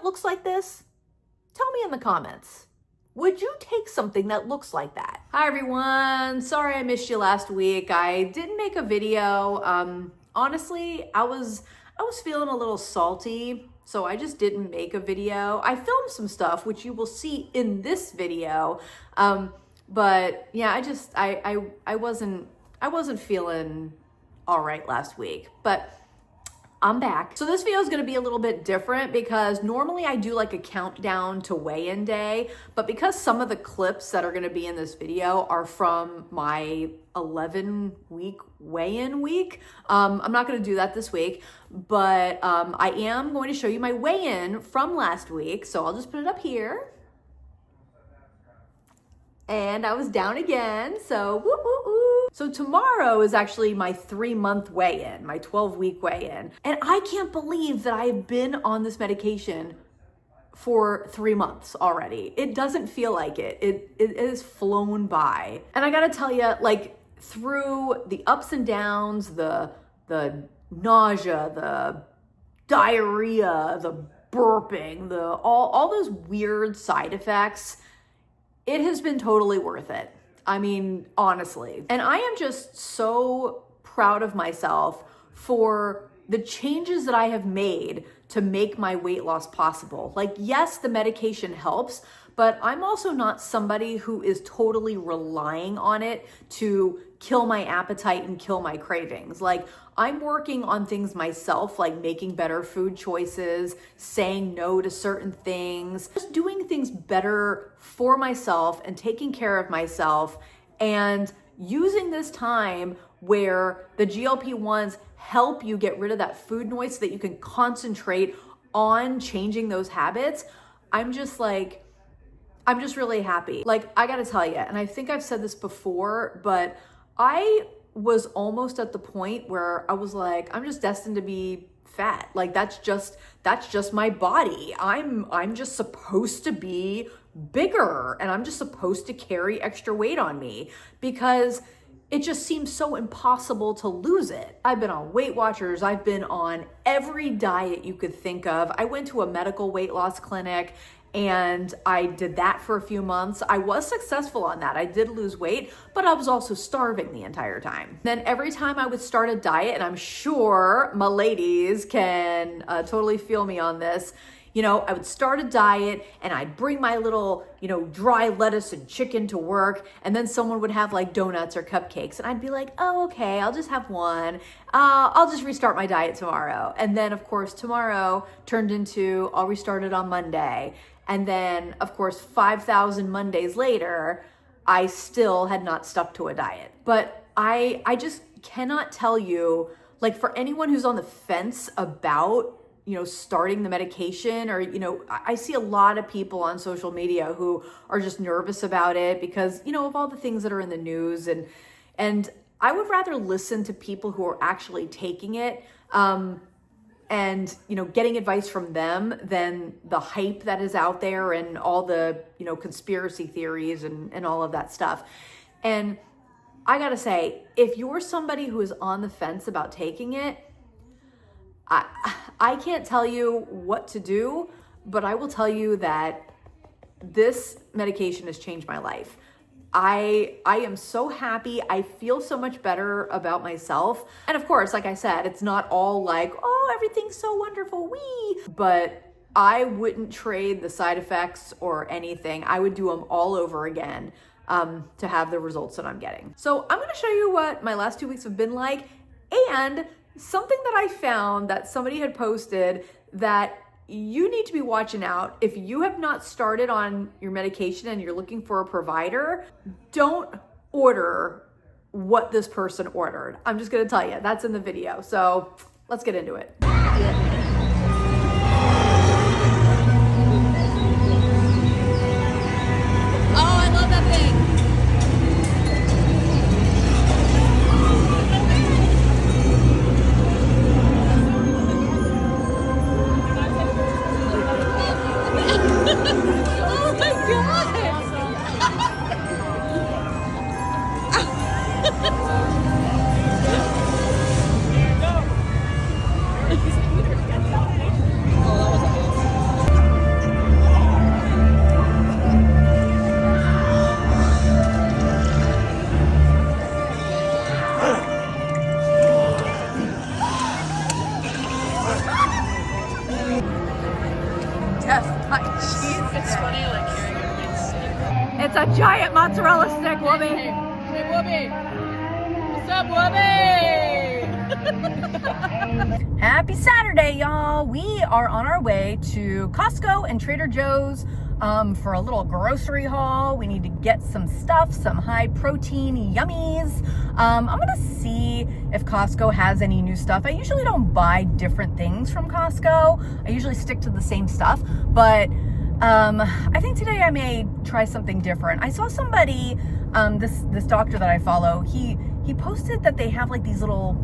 that looks like this? Tell me in the comments. Would you take something that looks like that? Hi everyone, sorry I missed you last week. I didn't make a video. Honestly, I was feeling a little salty, so I just didn't make a video. I filmed some stuff, which you will see in this video. But yeah, I wasn't feeling all right last week, but I'm back. So this video is gonna be a little bit different because normally I do like a countdown to weigh-in day, but because some of the clips that are gonna be in this video are from my 11-week weigh-in week, I'm not gonna do that this week, but I am going to show you my weigh-in from last week. So I'll just put it up here. And I was down again, so woo, woo, woo. So tomorrow is actually my 3-month weigh-in, my 12-week weigh-in. And I can't believe that I've been on this medication for 3 months already. It doesn't feel like it. It has flown by. And I gotta tell you, like, through the ups and downs, the nausea, the diarrhea, the burping, all those weird side effects, it has been totally worth it. I mean, honestly. And I am just so proud of myself for the changes that I have made to make my weight loss possible. Like, yes, the medication helps, but I'm also not somebody who is totally relying on it to kill my appetite and kill my cravings. Like, I'm working on things myself, like making better food choices, saying no to certain things, just doing things better for myself and taking care of myself, and using this time where the GLP-1s help you get rid of that food noise so that you can concentrate on changing those habits. I'm just really happy. Like, I gotta tell you, and I think I've said this before, but I was almost at the point where I was like, I'm just destined to be fat. Like, that's just my body. I'm just supposed to be bigger, and I'm just supposed to carry extra weight on me because it just seems so impossible to lose it. I've been on Weight Watchers. I've been on every diet you could think of. I went to a medical weight loss clinic and I did that for a few months. I was successful on that. I did lose weight, but I was also starving the entire time. Then every time I would start a diet, and I'm sure my ladies can totally feel me on this, you know, I would start a diet and I'd bring my little, you know, dry lettuce and chicken to work, and then someone would have like donuts or cupcakes, and I'd be like, oh, okay, I'll just have one. I'll just restart my diet tomorrow. And then of course tomorrow turned into I'll restart it on Monday. And then of course 5,000 Mondays later, I still had not stuck to a diet. But I just cannot tell you, like, for anyone who's on the fence about, you know, starting the medication, or, you know, I see a lot of people on social media who are just nervous about it because, you know, of all the things that are in the news, and I would rather listen to people who are actually taking it, and, you know, getting advice from them than the hype that is out there and all the, you know, conspiracy theories and all of that stuff. And I gotta say, if you're somebody who is on the fence about taking it, I can't tell you what to do, but I will tell you that this medication has changed my life. I am so happy. I feel so much better about myself. And of course, like I said, it's not all like, oh, everything's so wonderful, wee. But I wouldn't trade the side effects or anything. I would do them all over again to have the results that I'm getting. So I'm gonna show you what my last 2 weeks have been like, and something that I found that somebody had posted that you need to be watching out. If you have not started on your medication and you're looking for a provider, don't order what this person ordered. I'm just gonna tell you, that's in the video. So let's get into it. cheese. It's funny, like hearing everybody sing. It's a giant mozzarella stick, Whoopi. Hey, Whoopi. What's up, Whoopi? Happy Saturday, y'all. We are on our way to Costco and Trader Joe's for a little grocery haul. We need to get some stuff, some high protein yummies. I'm gonna see if Costco has any new stuff. I usually don't buy different things from Costco. I usually stick to the same stuff, but I think today I may try something different. I saw somebody, this doctor that I follow, he posted that they have like these little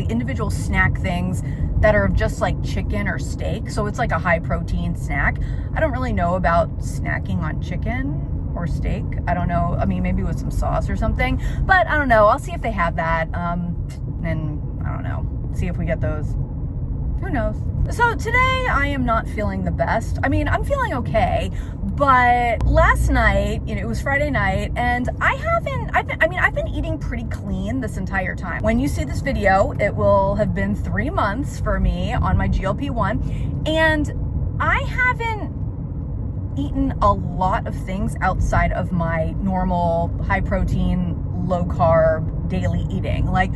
individual snack things that are just like chicken or steak. So it's like a high protein snack. I don't really know about snacking on chicken or steak. I don't know. I mean, maybe with some sauce or something, but I don't know. I'll see if they have that. And I don't know, see if we get those. Who knows? So today I am not feeling the best. I mean, I'm feeling okay, but last night, it was Friday night, and I've been eating pretty clean this entire time. When you see this video, it will have been 3 months for me on my GLP-1, and I haven't eaten a lot of things outside of my normal high protein, low carb daily eating, like,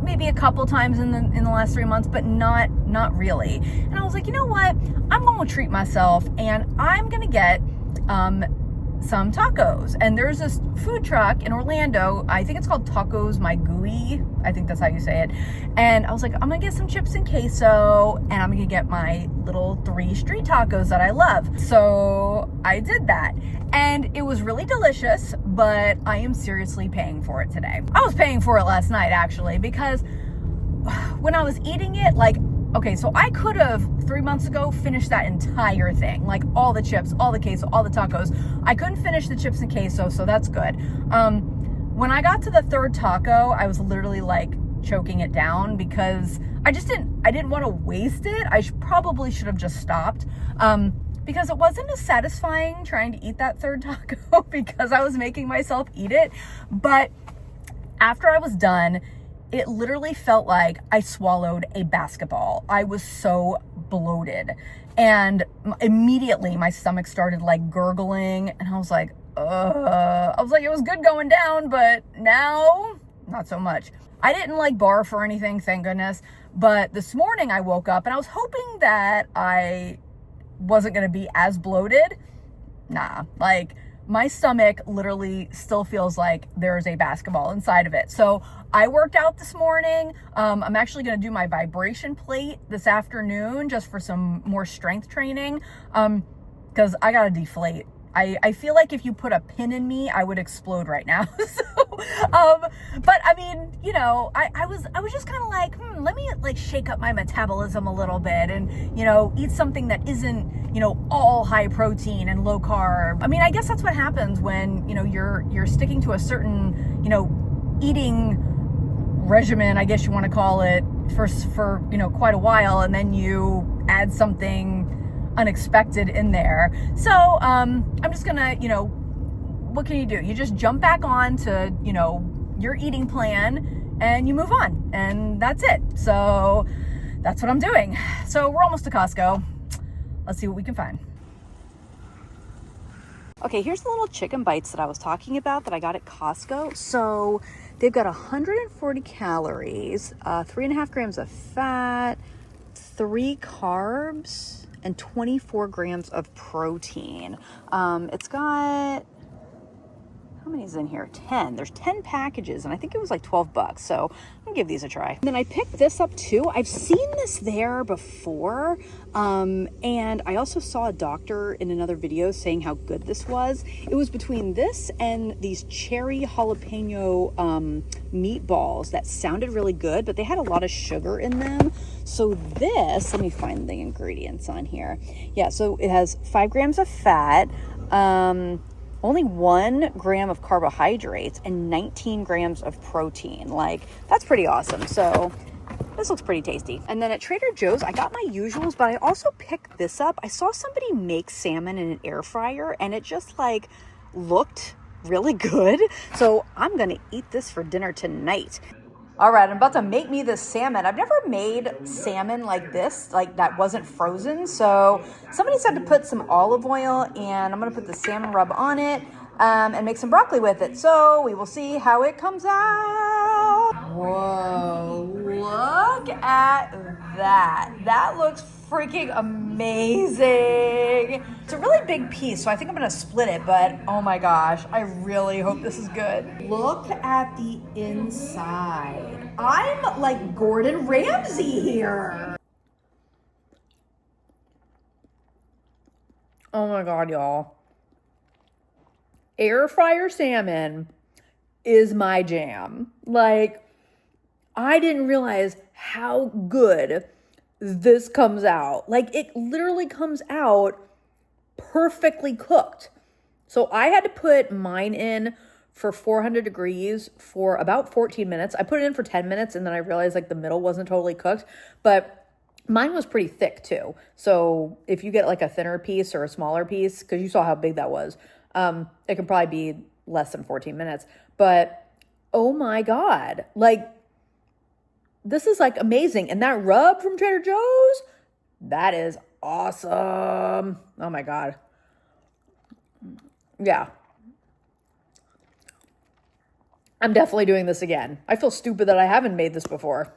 maybe a couple times in the last 3 months, but not really. And I was like, you know what, I'm gonna treat myself, and I'm gonna get some tacos. And there's this food truck in Orlando, I think it's called Tacos My Gooey, I think that's how you say it. And I was like, I'm gonna get some chips and queso, and I'm gonna get my little 3 street tacos that I love. So I did that, and it was really delicious, but I am seriously paying for it today. I was paying for it last night, actually, because when I was eating it, okay, so I could have 3 months ago finished that entire thing, like all the chips, all the queso, all the tacos. I couldn't finish the chips and queso, so that's good. When I got to the 3rd taco, I was literally like choking it down because I didn't want to waste it. I probably should have just stopped. Because it wasn't as satisfying trying to eat that 3rd taco because I was making myself eat it. But after I was done, it literally felt like I swallowed a basketball. I was so bloated. And immediately my stomach started like gurgling, and I was like, it was good going down, but now not so much. I didn't like barf or anything, thank goodness. But this morning I woke up and I was hoping that I wasn't going to be as bloated. Nah, like my stomach literally still feels like there's a basketball inside of it. So I worked out this morning. I'm actually going to do my vibration plate this afternoon just for some more strength training, because I got to deflate. I feel like if you put a pin in me, I would explode right now. But I mean, I was just kind of like, let me like shake up my metabolism a little bit and, eat something that isn't, all high protein and low carb. I mean, I guess that's what happens when, you're sticking to a certain, eating regimen, I guess you want to call it, for quite a while, and then you add something unexpected in there. So I'm just gonna, what can you do? You just jump back on to, your eating plan, and you move on, and that's it. So that's what I'm doing. So we're almost to Costco. Let's see what we can find. Okay, here's the little chicken bites that I was talking about that I got at Costco. So they've got 140 calories, 3.5 grams of fat, 3 carbs, and 24 grams of protein. It's got, how many is in here? 10. There's 10 packages, and I think it was like $12. So I'm gonna give these a try. And then I picked this up too. I've seen this there before. And I also saw a doctor in another video saying how good this was. It was between this and these cherry jalapeno meatballs that sounded really good, but they had a lot of sugar in them. So this, let me find the ingredients on here. Yeah, so it has 5 grams of fat, only 1 gram of carbohydrates, and 19 grams of protein. Like, that's pretty awesome. So this looks pretty tasty. And then at Trader Joe's, I got my usuals, but I also picked this up. I saw somebody make salmon in an air fryer, and it just like looked really good. So I'm gonna eat this for dinner tonight. All right, I'm about to make me this salmon. I've never made salmon like this, like that wasn't frozen. So somebody said to put some olive oil, and I'm gonna put the salmon rub on it and make some broccoli with it. So we will see how it comes out. Whoa, look at that. That looks freaking amazing. It's a really big piece, so I think I'm gonna split it, but oh my gosh, I really hope this is good. Look at the inside. I'm like Gordon Ramsay here. Oh my God, y'all. Air fryer salmon is my jam. Like, I didn't realize how good this comes out. Like, it literally comes out perfectly cooked. So I had to put mine in for 400 degrees for about 14 minutes. I put it in for 10 minutes and then I realized like the middle wasn't totally cooked, but mine was pretty thick too. So if you get like a thinner piece or a smaller piece, because you saw how big that was, it could probably be less than 14 minutes. But oh my God, like this is like amazing. And that rub from Trader Joe's, that is awesome. Oh my God. Yeah. I'm definitely doing this again. I feel stupid that I haven't made this before.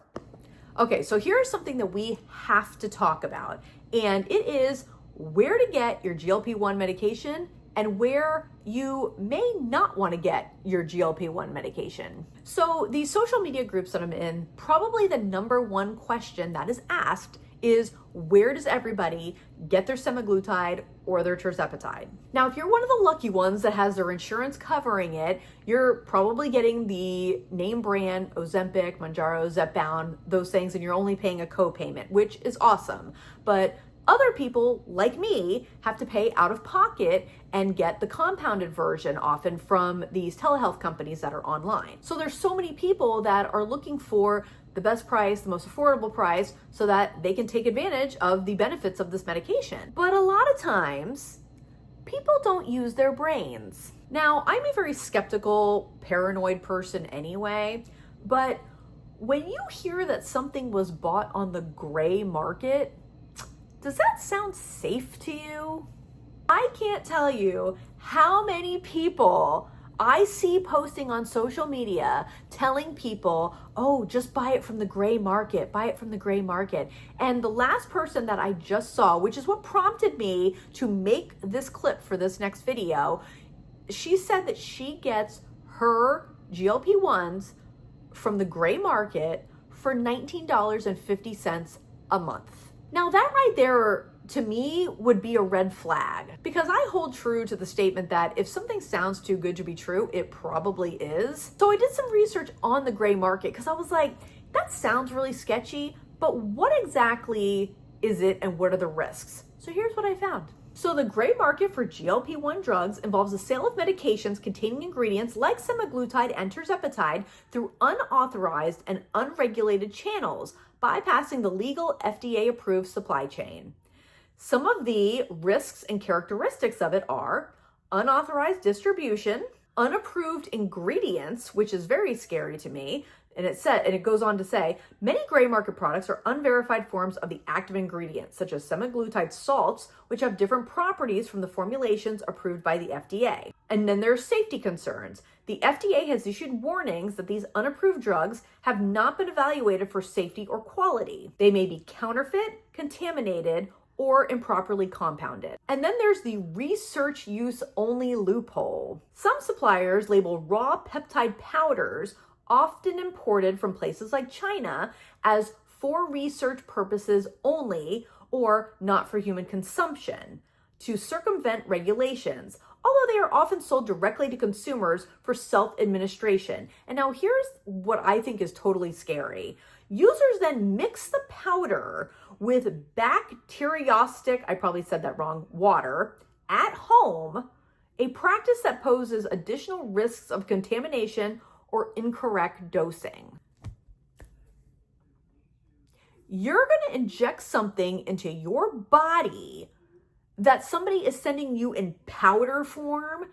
Okay, so here's something that we have to talk about, and it is where to get your GLP-1 medication and where you may not want to get your GLP-1 medication. So these social media groups that I'm in, probably the number one question that is asked is, where does everybody get their semaglutide or their tirzepatide? Now, if you're one of the lucky ones that has their insurance covering it, you're probably getting the name brand Ozempic, Mounjaro, Zepbound, those things, and you're only paying a co-payment, which is awesome. But other people, like me, have to pay out of pocket and get the compounded version often from these telehealth companies that are online. So there's so many people that are looking for the best price, the most affordable price, so that they can take advantage of the benefits of this medication. But a lot of times, people don't use their brains. Now, I'm a very skeptical, paranoid person anyway, but when you hear that something was bought on the gray market, does that sound safe to you? I can't tell you how many people I see posting on social media telling people, oh, just buy it from the gray market, buy it from the gray market. And the last person that I just saw, which is what prompted me to make this clip for this next video, she said that she gets her GLP-1s from the gray market for $19.50 a month. Now that right there, to me, would be a red flag, because I hold true to the statement that if something sounds too good to be true, it probably is. So I did some research on the gray market because I was like, that sounds really sketchy, but what exactly is it and what are the risks? So here's what I found. So the gray market for GLP-1 drugs involves the sale of medications containing ingredients like semaglutide and tirzepatide through unauthorized and unregulated channels, bypassing the legal FDA-approved supply chain. Some of the risks and characteristics of it are unauthorized distribution, unapproved ingredients, which is very scary to me. And it goes on to say, many gray market products are unverified forms of the active ingredients, such as semaglutide salts, which have different properties from the formulations approved by the FDA. And then there's safety concerns. The FDA has issued warnings that these unapproved drugs have not been evaluated for safety or quality. They may be counterfeit, contaminated, or improperly compounded. And then there's the research use only loophole. Some suppliers label raw peptide powders, often imported from places like China, as for research purposes only or not for human consumption to circumvent regulations, although they are often sold directly to consumers for self-administration. And now here's what I think is totally scary. Users then mix the powder with bacteriostic, I probably said that wrong, water at home, a practice that poses additional risks of contamination or incorrect dosing. You're going to inject something into your body that somebody is sending you in powder form,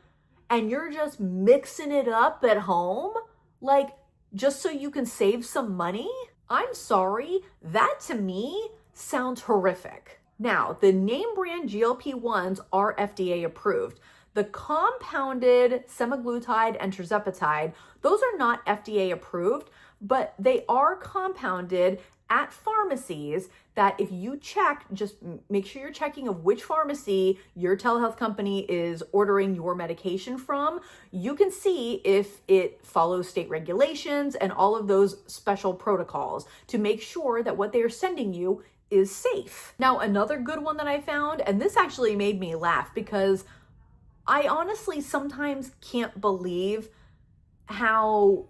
and you're just mixing it up at home? Like, just so you can save some money? I'm sorry, that to me sounds horrific. Now, the name brand GLP-1s are FDA approved. The compounded semaglutide and tirzepatide, those are not FDA approved, but they are compounded at pharmacies that if you check, just make sure you're checking of which pharmacy your telehealth company is ordering your medication from. You can see if it follows state regulations and all of those special protocols to make sure that what they are sending you is safe. Now, another good one that I found, and this actually made me laugh because I honestly sometimes can't believe how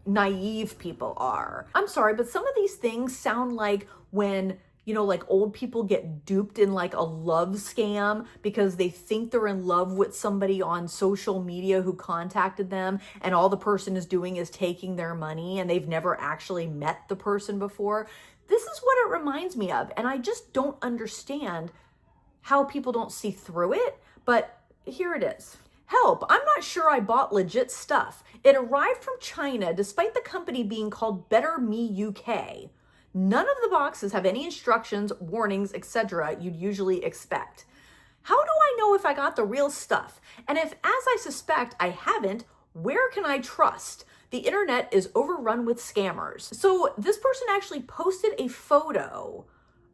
naive people are. I'm sorry, but some of these things sound like when, like old people get duped in like a love scam because they think they're in love with somebody on social media who contacted them, and all the person is doing is taking their money and they've never actually met the person before. This is what it reminds me of, and I just don't understand how people don't see through it, but here it is. Help, I'm not sure I bought legit stuff. It arrived from China despite the company being called Better Me UK. None of the boxes have any instructions, warnings, etc. you'd usually expect. How do I know if I got the real stuff? And if, as I suspect, I haven't, where can I trust? The internet is overrun with scammers. So this person actually posted a photo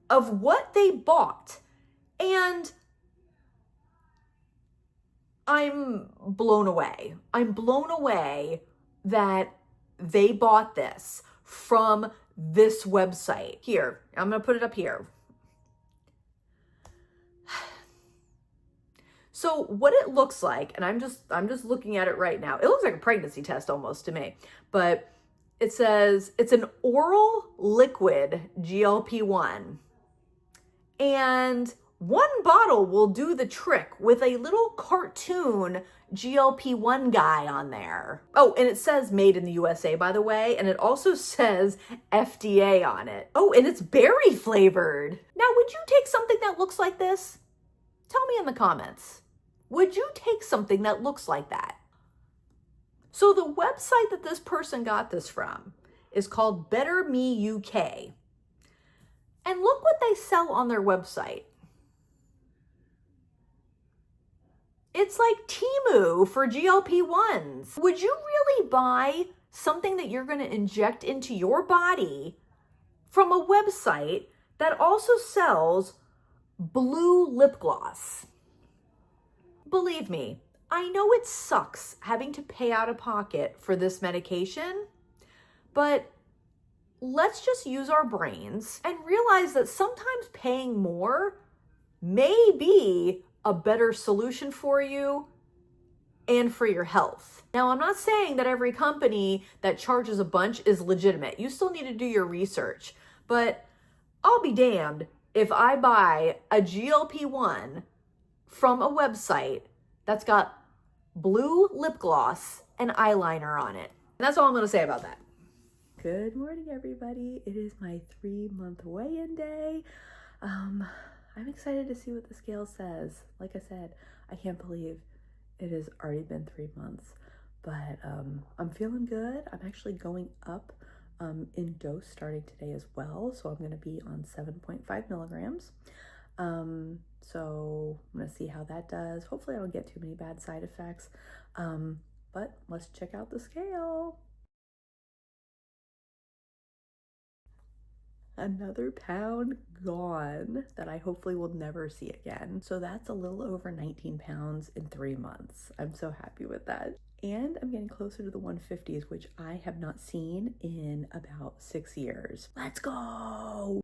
of what they bought, and I'm blown away. I'm blown away that they bought this from this website. Here, I'm gonna put it up here. So what it looks like, and I'm just looking at it right now. It looks like a pregnancy test almost to me, but it says it's an oral liquid GLP-1, and one bottle will do the trick with a little cartoon GLP-1 guy on there. Oh, and it says made in the USA, by the way, and it also says FDA on it. Oh, and it's berry flavored. Now, would you take something that looks like this? Tell me in the comments. Would you take something that looks like that? So the website that this person got this from is called Better Me UK. And look what they sell on their website. It's like Temu for GLP-1s. Would you really buy something that you're going to inject into your body from a website that also sells blue lip gloss? Believe me, I know it sucks having to pay out of pocket for this medication, but let's just use our brains and realize that sometimes paying more may be a better solution for you and for your health. Now, I'm not saying that every company that charges a bunch is legitimate. You still need to do your research, but I'll be damned if I buy a GLP-1 from a website that's got blue lip gloss and eyeliner on it. And that's all I'm gonna say about that. Good morning, everybody. It is my 3-month weigh-in day. I'm excited to see what the scale says. Like I said, I can't believe it has already been 3 months, but I'm feeling good. I'm actually going up in dose starting today as well. So I'm gonna be on 7.5 milligrams. So I'm gonna see how that does. Hopefully I don't get too many bad side effects, but let's check out the scale. Another pound gone that I hopefully will never see again. So that's a little over 19 pounds in 3 months. I'm so happy with that. And I'm getting closer to the 150s, which I have not seen in about 6 years. Let's go.